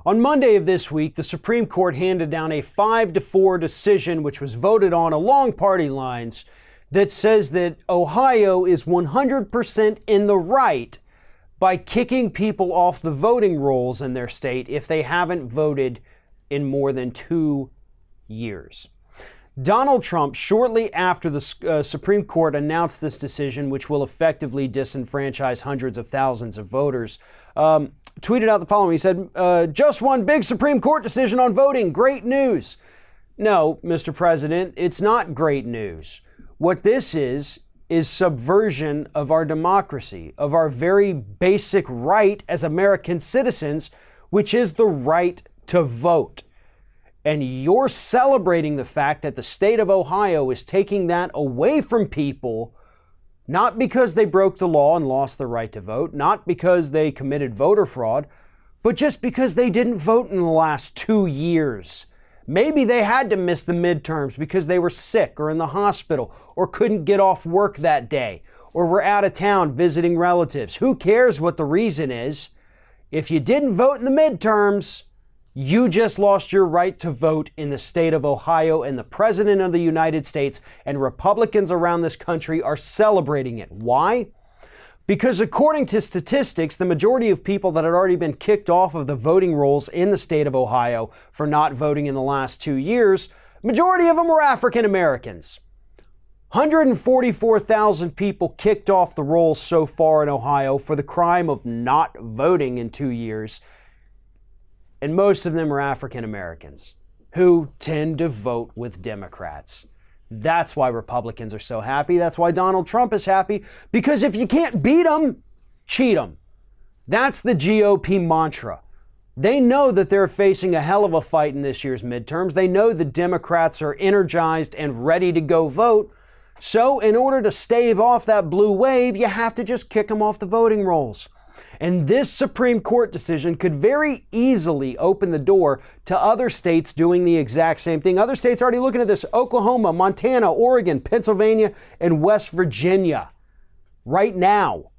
On Monday of this week, the Supreme Court handed down a 5-4 decision, which was voted on along party lines, that says that Ohio is 100% in the right by kicking people off the voting rolls in their state if they haven't voted in more than 2 years. Donald Trump, shortly after the Supreme Court announced this decision, which will effectively disenfranchise hundreds of thousands of voters, tweeted out the following. He said, just one big Supreme Court decision on voting. Great news. No, Mr. President, it's not great news. What this is subversion of our democracy, of our very basic right as American citizens, which is the right to vote. And you're celebrating the fact that the state of Ohio is taking that away from people, not because they broke the law and lost the right to vote, not because they committed voter fraud, but just because they didn't vote in the last 2 years. Maybe they had to miss the midterms because they were sick or in the hospital or couldn't get off work that day or were out of town visiting relatives. Who cares what the reason is? If you didn't vote in the midterms, you just lost your right to vote in the state of Ohio, and the President of the United States and Republicans around this country are celebrating it. Why? Because according to statistics, the majority of people that had already been kicked off of the voting rolls in the state of Ohio for not voting in the last 2 years, majority of them were African Americans. 144,000 people kicked off the rolls so far in Ohio for the crime of not voting in 2 years. And most of them are African Americans who tend to vote with Democrats. That's why Republicans are so happy. That's why Donald Trump is happy, because if you can't beat them, cheat them. That's the GOP mantra. They know that they're facing a hell of a fight in this year's midterms. They know the Democrats are energized and ready to go vote. So in order to stave off that blue wave, you have to just kick them off the voting rolls. And this Supreme Court decision could very easily open the door to other states doing the exact same thing. Other states are already looking at this: Oklahoma, Montana, Oregon, Pennsylvania, and West Virginia. Right now.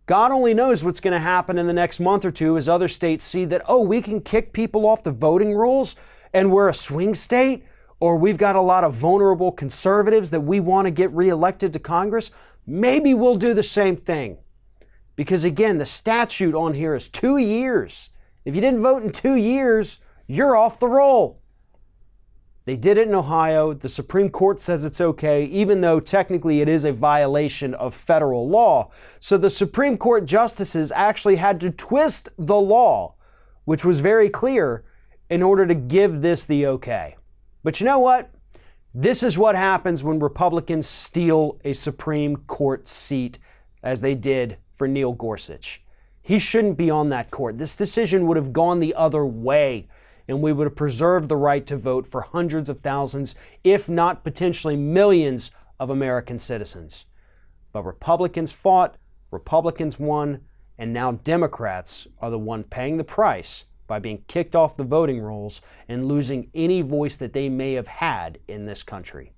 God only knows what's going to happen in the next month or two as other states see that, oh, we can kick people off the voting rolls and we're a swing state, or we've got a lot of vulnerable conservatives that we want to get reelected to Congress. Maybe we'll do the same thing. Because again, the statute on here is 2 years. If you didn't vote in 2 years, you're off the roll. They did it in Ohio. The Supreme Court says it's okay, even though technically it is a violation of federal law. So the Supreme Court justices actually had to twist the law, which was very clear, in order to give this the okay. But you know what? This is what happens when Republicans steal a Supreme Court seat, as they did for Neil Gorsuch. He shouldn't be on that court. This decision would have gone the other way, and we would have preserved the right to vote for hundreds of thousands, if not potentially millions of American citizens. But Republicans fought, Republicans won, and now Democrats are the one paying the price by being kicked off the voting rolls and losing any voice that they may have had in this country.